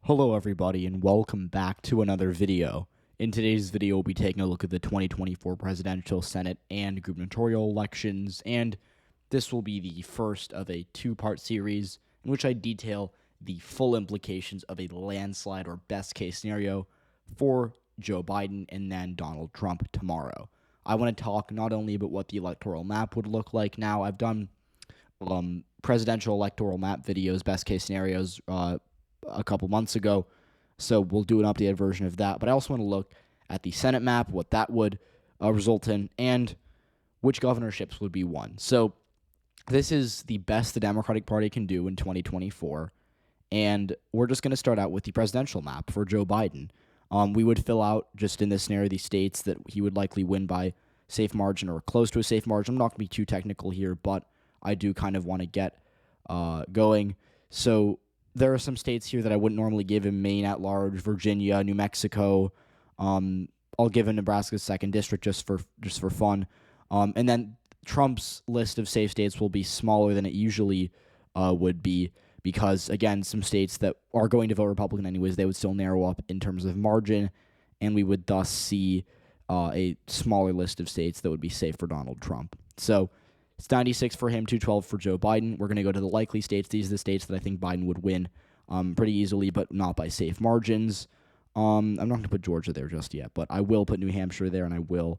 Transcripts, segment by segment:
Hello everybody and welcome back to another video. In today's video, we'll be taking a look at the 2024 presidential, Senate, and gubernatorial elections, and this will be the first of a two-part series in which I detail the full implications of a landslide or best-case scenario for Joe Biden and then Donald Trump tomorrow. I want to talk not only about what the electoral map would look like now. I've done presidential electoral map videos, best-case scenarios, a couple months ago, so we'll do an updated version of that. But I also want to look at the Senate map, what that would result in, and which governorships would be won. So this is the best the Democratic Party can do in 2024, and we're just going to start out with the presidential map for Joe Biden. We would fill out, just in this scenario, the states that he would likely win by safe margin or close to a safe margin. I'm not going to be too technical here, but I do kind of want to get going. So there are some states here that I wouldn't normally give him: Maine at large, Virginia, New Mexico. I'll give him Nebraska's 2nd district just for fun. And then Trump's list of safe states will be smaller than it usually would be because, again, some states that are going to vote Republican anyways, they would still narrow up in terms of margin, and we would thus see a smaller list of states that would be safe for Donald Trump. So it's 96 for him, 212 for Joe Biden. We're going to go to the likely states. These are the states that I think Biden would win pretty easily, but not by safe margins. I'm not going to put Georgia there just yet, but I will put New Hampshire there, and I will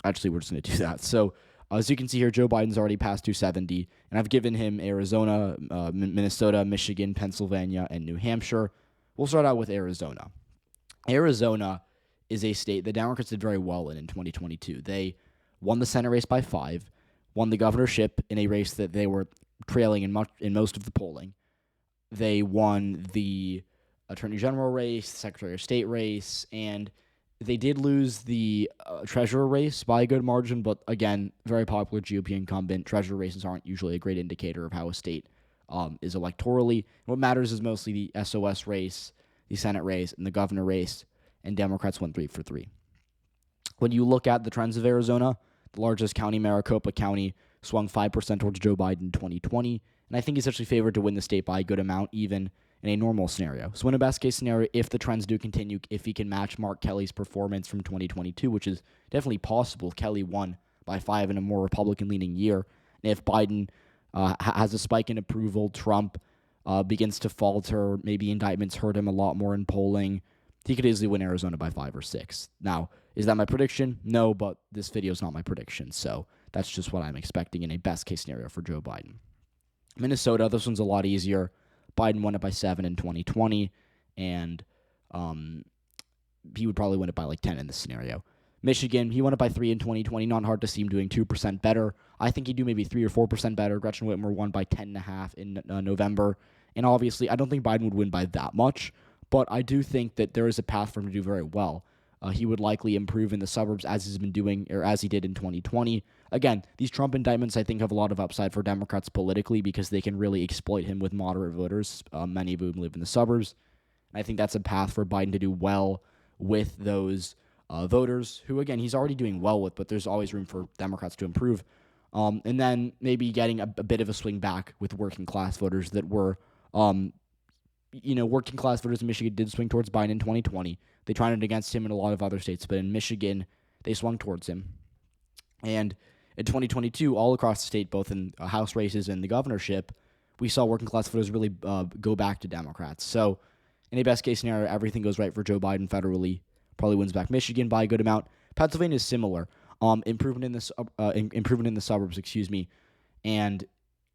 actually, we're just going to do that. So as you can see here, Joe Biden's already passed 270, and I've given him Arizona, Minnesota, Michigan, Pennsylvania, and New Hampshire. We'll start out with Arizona. Arizona is a state the Democrats did very well in 2022. They won the Senate race by 5, won the governorship in a race that they were trailing in most of the polling. They won the Attorney General race, the Secretary of State race, and they did lose the treasurer race by a good margin, but again, very popular GOP incumbent. Treasurer races aren't usually a great indicator of how a state is electorally. What matters is mostly the SOS race, the Senate race, and the governor race, and Democrats went 3 for 3. When you look at the trends of Arizona, the largest county, Maricopa County, swung 5% towards Joe Biden in 2020, and I think he's actually favored to win the state by a good amount, even in a normal scenario. So in a best-case scenario, if the trends do continue, if he can match Mark Kelly's performance from 2022, which is definitely possible, Kelly won by 5 in a more Republican-leaning year, and if Biden has a spike in approval, Trump begins to falter, maybe indictments hurt him a lot more in polling, he could easily win Arizona by 5 or 6. Now, is that my prediction? No, but this video is not my prediction, so that's just what I'm expecting in a best-case scenario for Joe Biden. Minnesota, this one's a lot easier. Biden won it by 7 in 2020, and he would probably win it by like 10 in this scenario. Michigan, he won it by 3 in 2020. Not hard to see him doing 2% better. I think he'd do maybe 3 or 4% better. Gretchen Whitmer won by 10.5 in November, and obviously, I don't think Biden would win by that much, but I do think that there is a path for him to do very well. He would likely improve in the suburbs as he's been doing, or as he did in 2020. Again, these Trump indictments, I think, have a lot of upside for Democrats politically because they can really exploit him with moderate voters, many of whom live in the suburbs. And I think that's a path for Biden to do well with those voters who, again, he's already doing well with, but there's always room for Democrats to improve. And then maybe getting a bit of a swing back with working-class voters that were working-class voters in Michigan did swing towards Biden in 2020. They tried it against him in a lot of other states, but in Michigan, they swung towards him. And in 2022, all across the state, both in House races and the governorship, we saw working-class voters really go back to Democrats. So in a best-case scenario, everything goes right for Joe Biden federally. Probably wins back Michigan by a good amount. Pennsylvania is similar. Improvement in the suburbs, and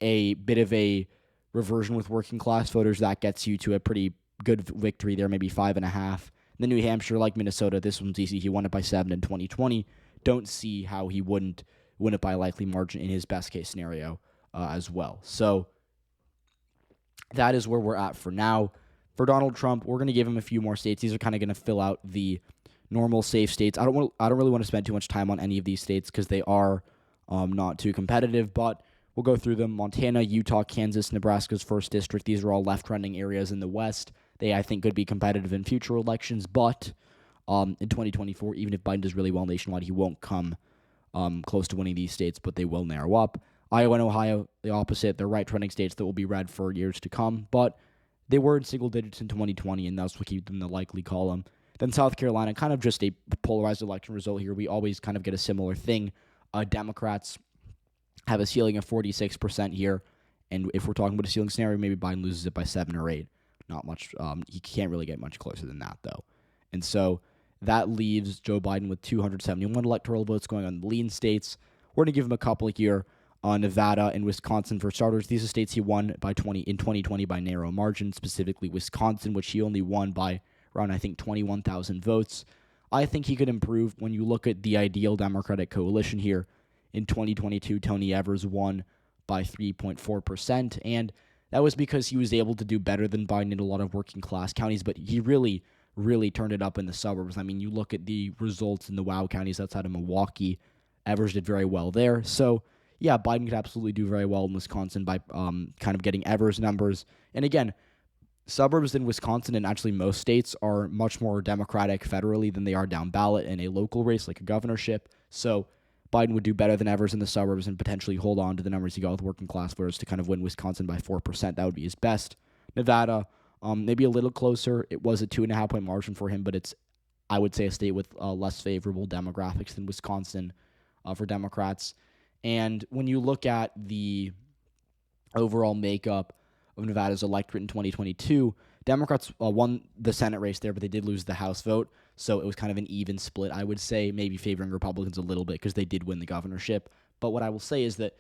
a bit of a reversion with working-class voters. That gets you to a pretty good victory there, maybe 5.5. Then New Hampshire, like Minnesota, this one's easy. He won it by 7 in 2020. Don't see how he wouldn't win it by a likely margin in his best-case scenario as well. So that is where we're at for now. For Donald Trump, we're going to give him a few more states. These are kind of going to fill out the normal safe states. I don't really want to spend too much time on any of these states because they are not too competitive, but we'll go through them. Montana, Utah, Kansas, Nebraska's 1st district. These are all left-trending areas in the West. They, I think, could be competitive in future elections, but in 2024, even if Biden does really well nationwide, he won't come close to winning these states, but they will narrow up. Iowa and Ohio, the opposite. They're right-trending states that will be red for years to come, but They were in single digits in 2020, and that's what keep them in the likely column. Then South Carolina, kind of just a polarized election result here. We always kind of get a similar thing. Democrats have a ceiling of 46% here, and if we're talking about a ceiling scenario, maybe Biden loses it by 7 or 8. Not much. He can't really get much closer than that, though. And so that leaves Joe Biden with 271 electoral votes going on the lean states. We're going to give him a couple here. Nevada and Wisconsin for starters. These are states he won in 2020 by narrow margin, specifically Wisconsin, which he only won by around, I think, 21,000 votes. I think he could improve. When you look at the ideal Democratic coalition here, in 2022, Tony Evers won by 3.4%, and that was because he was able to do better than Biden in a lot of working class counties, but he really turned it up in the suburbs. I mean, you look at the results in the WOW counties outside of Milwaukee, Evers did very well there. So, yeah, Biden could absolutely do very well in Wisconsin by kind of getting Evers' numbers. And again, suburbs in Wisconsin and actually most states are much more Democratic federally than they are down ballot in a local race like a governorship. So Biden would do better than Evers in the suburbs and potentially hold on to the numbers he got with working class voters to kind of win Wisconsin by 4%. That would be his best. Nevada, maybe a little closer. It was a 2.5-point margin for him, but it's, I would say, a state with less favorable demographics than Wisconsin for Democrats. And when you look at the overall makeup of Nevada's electorate in 2022, Democrats won the Senate race there, but they did lose the House vote. So it was kind of an even split, I would say, maybe favoring Republicans a little bit because they did win the governorship. But what I will say is that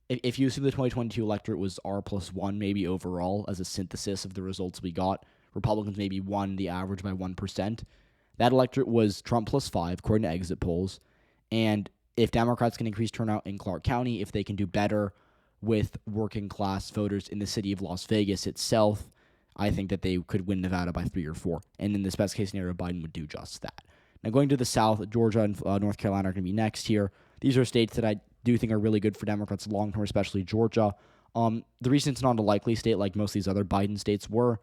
if you assume the 2022 electorate was R+1 maybe overall as a synthesis of the results we got, Republicans maybe won the average by 1%. That electorate was Trump +5, according to exit polls. And if Democrats can increase turnout in Clark County, if they can do better with working class voters in the city of Las Vegas itself, I think that they could win Nevada by 3 or 4. And in this best case scenario, Biden would do just that. Now, going to the South, Georgia and North Carolina are going to be next here. These are states that I do think are really good for Democrats long term, especially Georgia. The reason it's not a likely state like most of these other Biden states were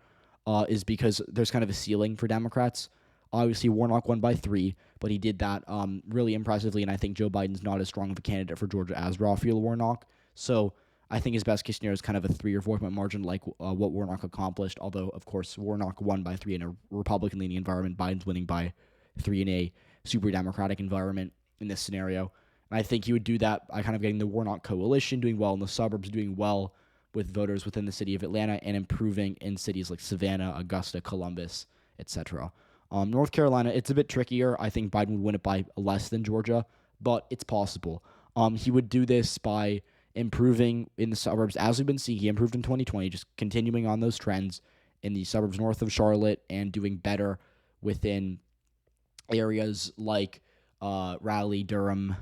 is because there's kind of a ceiling for Democrats. Obviously, Warnock won by 3, but he did that really impressively, and I think Joe Biden's not as strong of a candidate for Georgia as Raphael Warnock. So I think his best case scenario is kind of a 3 or 4 point margin like what Warnock accomplished, although, of course, Warnock won by 3 in a Republican-leaning environment. Biden's winning by 3 in a super Democratic environment in this scenario. And I think he would do that by kind of getting the Warnock coalition, doing well in the suburbs, doing well with voters within the city of Atlanta, and improving in cities like Savannah, Augusta, Columbus, etc. North Carolina, it's a bit trickier. I think Biden would win it by less than Georgia, but it's possible. He would do this by improving in the suburbs, as we've been seeing. He improved in 2020, just continuing on those trends in the suburbs north of Charlotte and doing better within areas like Raleigh, Durham,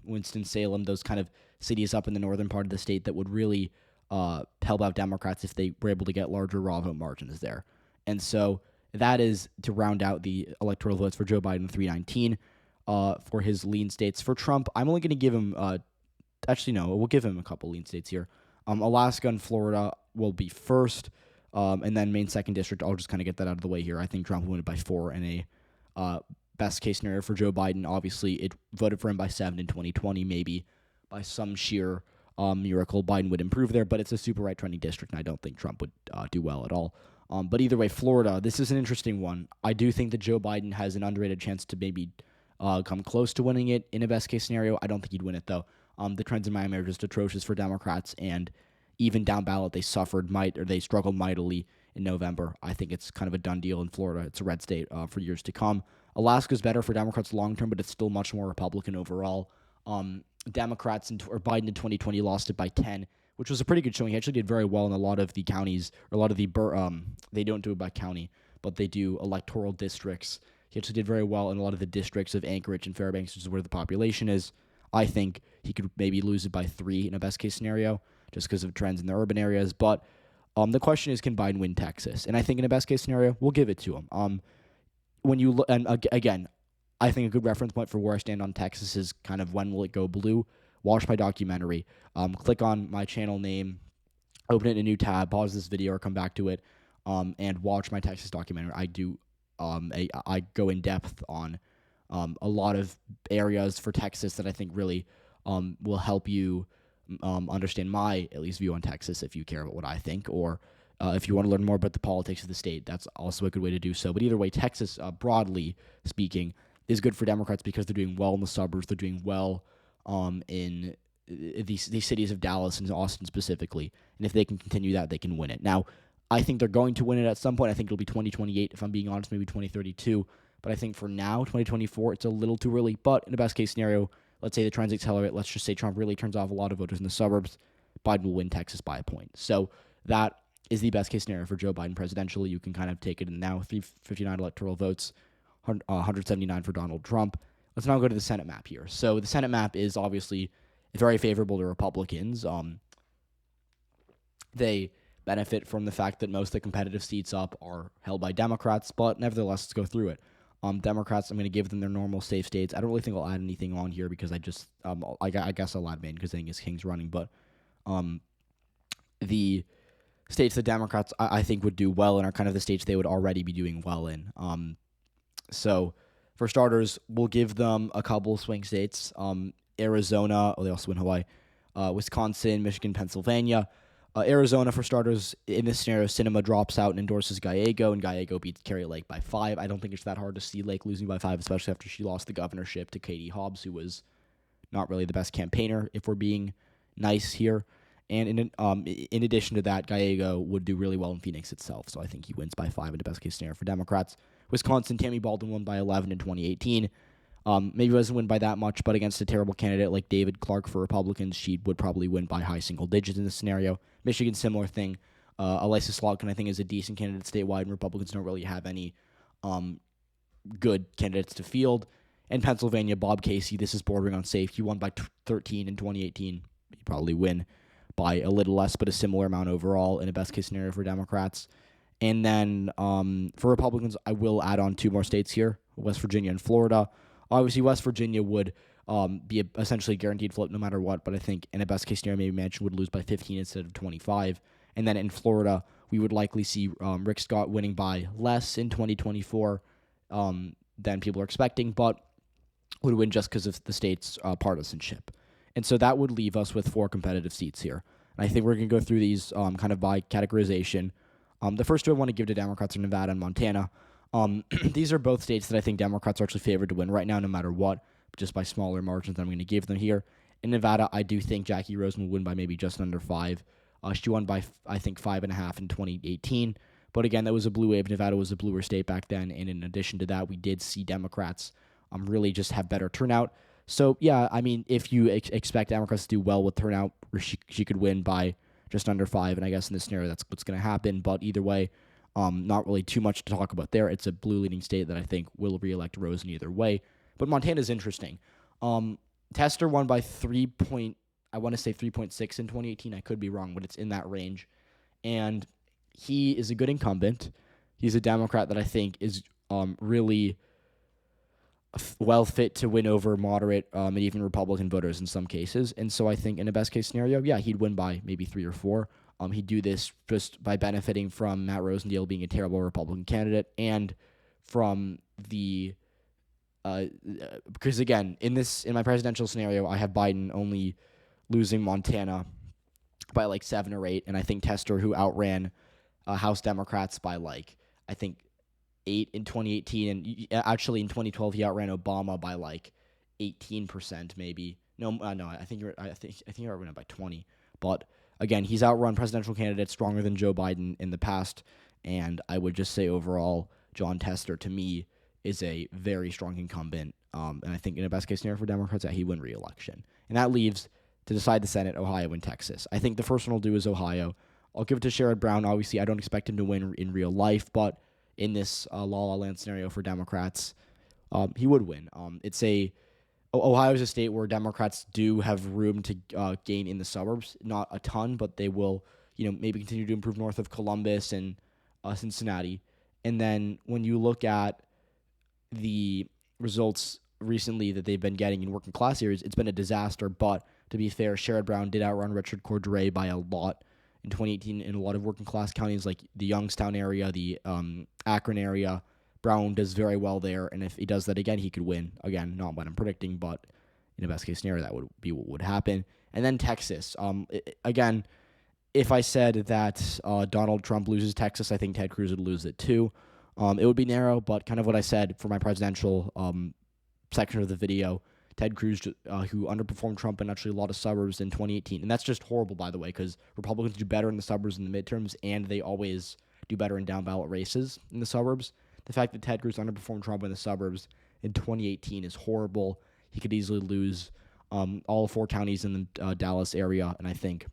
Winston-Salem, those kind of cities up in the northern part of the state that would really help out Democrats if they were able to get larger raw vote margins there. And so that is to round out the electoral votes for Joe Biden, 319 for his lean states. For Trump, I'm only going to give him we'll give him a couple lean states here. Alaska and Florida will be first, and then Maine 2nd District. I'll just kind of get that out of the way here. I think Trump will win it by 4 in a best-case scenario for Joe Biden. Obviously, it voted for him by 7 in 2020. Maybe by some sheer miracle, Biden would improve there, but it's a super right-trending district, and I don't think Trump would do well at all. But either way, Florida, this is an interesting one. I do think that Joe Biden has an underrated chance to maybe come close to winning it in a best-case scenario. I don't think he'd win it, though. The trends in Miami are just atrocious for Democrats, and even down ballot, they struggled mightily in November. I think it's kind of a done deal in Florida. It's a red state for years to come. Alaska's better for Democrats long-term, but it's still much more Republican overall. Democrats or Biden in 2020 lost it by 10, which was a pretty good showing. He actually did very well in a lot of the counties, or a lot of the they don't do it by county, but they do electoral districts. He actually did very well in a lot of the districts of Anchorage and Fairbanks, which is where the population is. I think he could maybe lose it by 3 in a best-case scenario just because of trends in the urban areas. But the question is, can Biden win Texas? And I think in a best-case scenario, we'll give it to him. When you look, and again, I think a good reference point for where I stand on Texas is kind of when will it go blue. Watch my documentary. Click on my channel name, open it in a new tab, pause this video or come back to it, and watch my Texas documentary. I go in depth on a lot of areas for Texas that I think really will help you understand my, at least, view on Texas if you care about what I think, or If you want to learn more about the politics of the state, that's also a good way to do so. But either way, Texas, broadly speaking, is good for Democrats because they're doing well in the suburbs. They're doing well in these cities of Dallas and Austin specifically. And if they can continue that, they can win it. Now, I think they're going to win it at some point. I think it'll be 2028, if I'm being honest, maybe 2032. But I think for now, 2024, it's a little too early. But in the best case scenario, let's say the trends accelerate. Let's just say Trump really turns off a lot of voters in the suburbs. Biden will win Texas by a point. So that is the best case scenario for Joe Biden presidentially. You can kind of take it in now. 359 electoral votes, 179 for Donald Trump. Let's now go to the Senate map here. So the Senate map is obviously very favorable to Republicans. They benefit from the fact that most of the competitive seats up are held by Democrats, but nevertheless, let's go through it. Democrats, I'm going to give them their normal safe states. I don't really think I'll add anything on here because I guess I'll add Maine because I think it's King's running, but the states that Democrats I think would do well in are kind of the states they would already be doing well in. So for starters, we'll give them a couple swing states. Arizona, they also win Hawaii, Wisconsin, Michigan, Pennsylvania. Arizona, for starters, in this scenario, Sinema drops out and endorses Gallego, and Gallego beats Carrie Lake by 5. I don't think it's that hard to see Lake losing by 5, especially after she lost the governorship to Katie Hobbs, who was not really the best campaigner, if we're being nice here. And in addition to that, Gallego would do really well in Phoenix itself, so I think he wins by 5 in the best case scenario for Democrats. Wisconsin, Tammy Baldwin won by 11 in 2018. Maybe doesn't win by that much, but against a terrible candidate like David Clark for Republicans, she would probably win by high single digits in this scenario. Michigan, similar thing. Elisa Slotkin, I think, is a decent candidate statewide, and Republicans don't really have any good candidates to field. And Pennsylvania, Bob Casey, this is bordering on safe. He won by 13 in 2018. He'd probably win by a little less, but a similar amount overall in a best-case scenario for Democrats. And then for Republicans, I will add on 2 more states here, West Virginia and Florida. Obviously, West Virginia would be essentially a guaranteed flip no matter what, but I think in a best-case scenario, maybe Manchin would lose by 15 instead of 25. And then in Florida, we would likely see Rick Scott winning by less in 2024 than people are expecting, but would win just because of the state's partisanship. And so that would leave us with 4 competitive seats here. And I think we're going to go through these kind of by categorization. The first 2 I want to give to Democrats are Nevada and Montana. These are both states that I think Democrats are actually favored to win right now, no matter what, just by smaller margins than I'm going to give them here. In Nevada, I do think Jackie Rosen will win by maybe just under 5. She won by, I think, 5.5 in 2018. But again, that was a blue wave. Nevada was a bluer state back then. And in addition to that, we did see Democrats really just have better turnout. So, yeah, I mean, if you expect Democrats to do well with turnout, she could win by just under 5. And I guess in this scenario, that's what's going to happen. But either way, not really too much to talk about there. It's a blue-leading state that I think will re-elect Rosen either way. But Montana's interesting. Tester won by 3.6 in 2018. I could be wrong, but it's in that range. And he is a good incumbent. He's a Democrat that I think is really well fit to win over moderate and even Republican voters in some cases. And so I think in a best-case scenario, yeah, he'd win by maybe 3 or 4. He'd do this just by benefiting from Matt Rosendale being a terrible Republican candidate and from the because again, in my presidential scenario, I have Biden only losing Montana by like 7 or 8, and I think Tester, who outran House Democrats by like I think 8 in 2018, and actually in 2012 he outran Obama by like 18% maybe. I think he outran him by 20, but again, he's outrun presidential candidates stronger than Joe Biden in the past, and I would just say overall, John Tester, to me, is a very strong incumbent, and I think in a best-case scenario for Democrats, that he win re-election. And that leaves, to decide the Senate, Ohio and Texas. I think the first one we'll do is Ohio. I'll give it to Sherrod Brown. Obviously, I don't expect him to win in real life, but in this La-La Land scenario for Democrats, he would win. Ohio is a state where Democrats do have room to gain in the suburbs. Not a ton, but they will, maybe continue to improve north of Columbus and Cincinnati. And then when you look at the results recently that they've been getting in working class areas, it's been a disaster. But to be fair, Sherrod Brown did outrun Richard Cordray by a lot in 2018 in a lot of working class counties like the Youngstown area, the Akron area. Brown does very well there, and if he does that again, he could win. Again, not what I'm predicting, but in a best-case scenario, that would be what would happen. And then Texas. Again, if I said that Donald Trump loses Texas, I think Ted Cruz would lose it too. It would be narrow, but kind of what I said for my presidential section of the video. Ted Cruz, who underperformed Trump in actually a lot of suburbs in 2018. And that's just horrible, by the way, because Republicans do better in the suburbs in the midterms, and they always do better in down-ballot races in the suburbs. The fact that Ted Cruz underperformed Trump in the suburbs in 2018 is horrible. He could easily lose all 4 counties in the Dallas area, and I think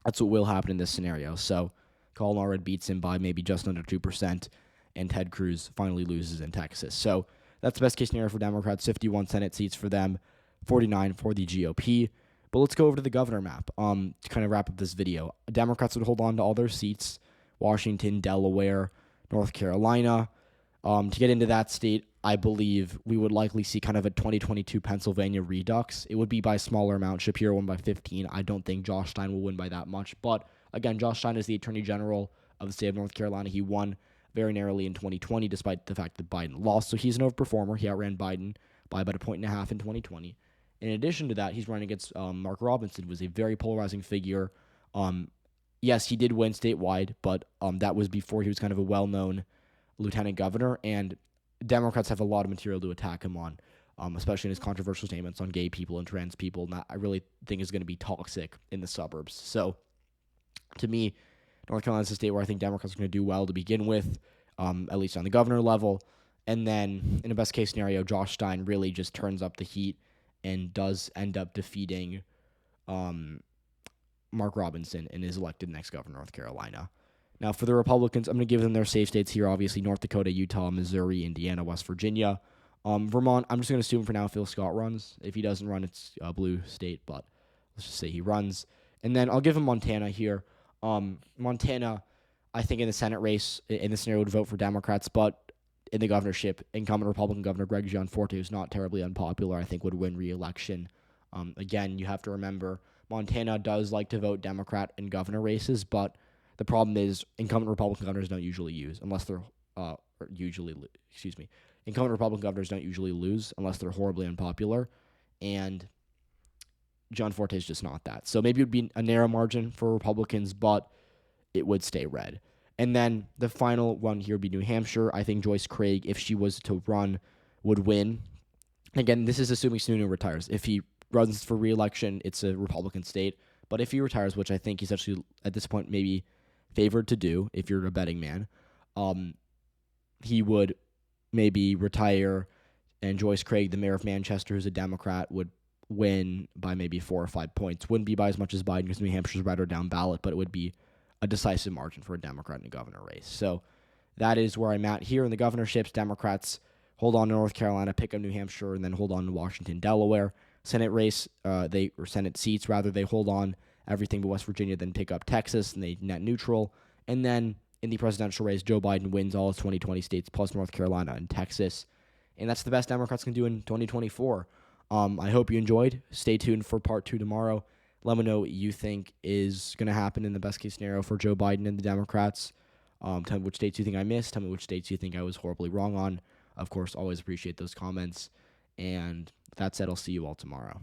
that's what will happen in this scenario. So Colin Allred beats him by maybe just under 2%, and Ted Cruz finally loses in Texas. So that's the best-case scenario for Democrats, 51 Senate seats for them, 49 for the GOP. But let's go over to the governor map to kind of wrap up this video. Democrats would hold on to all their seats, Washington, Delaware, North Carolina. To get into that state, I believe we would likely see kind of a 2022 Pennsylvania redux. It would be by a smaller amount. Shapiro won by 15. I don't think Josh Stein will win by that much. But, again, Josh Stein is the Attorney General of the state of North Carolina. He won very narrowly in 2020, despite the fact that Biden lost. So he's an overperformer. He outran Biden by about 1.5 points in 2020. In addition to that, he's running against Mark Robinson, who was a very polarizing figure. Yes, he did win statewide, but that was before he was kind of a well-known lieutenant governor, and Democrats have a lot of material to attack him on, especially in his controversial statements on gay people and trans people, and that I really think is going to be toxic in the suburbs. So, to me, North Carolina is a state where I think Democrats are going to do well to begin with, at least on the governor level. And then, in a best-case scenario, Josh Stein really just turns up the heat and does end up defeating Mark Robinson and is elected next governor of North Carolina. Now, for the Republicans, I'm going to give them their safe states here, obviously, North Dakota, Utah, Missouri, Indiana, West Virginia. Vermont, I'm just going to assume for now Phil Scott runs. If he doesn't run, it's a blue state, but let's just say he runs. And then I'll give him Montana here. Montana, I think in the Senate race, in this scenario, would vote for Democrats, but in the governorship, incumbent Republican Governor Greg Gianforte, who's not terribly unpopular, I think would win re-election. Again, you have to remember, Montana does like to vote Democrat in governor races, but the problem is incumbent Republican governors don't usually use unless they're incumbent Republican governors don't usually lose unless they're horribly unpopular, and Gianforte is just not that. So maybe it would be a narrow margin for Republicans, but it would stay red. And then the final one here would be New Hampshire. I think Joyce Craig, if she was to run, would win. Again, this is assuming Sununu retires. If he runs for re-election, it's a Republican state. But if he retires, which I think he's actually at this point maybe favored to do, if you're a betting man, he would maybe retire, and Joyce Craig, the mayor of Manchester, who's a Democrat, would win by maybe 4 or 5 points. Wouldn't be by as much as Biden because New Hampshire's right or down ballot, but it would be a decisive margin for a Democrat in a governor race. So that is where I'm at here in the governorships. Democrats hold on to North Carolina, pick up New Hampshire, and then hold on to Washington, Delaware. Senate race, Senate seats rather, they hold on everything but West Virginia, then pick up Texas, and they net neutral. And then in the presidential race, Joe Biden wins all his 2020 states plus North Carolina and Texas. And that's the best Democrats can do in 2024. I hope you enjoyed. Stay tuned for part 2 tomorrow. Let me know what you think is going to happen in the best-case scenario for Joe Biden and the Democrats. Tell me which states you think I missed. Tell me which states you think I was horribly wrong on. Of course, always appreciate those comments. And that said, I'll see you all tomorrow.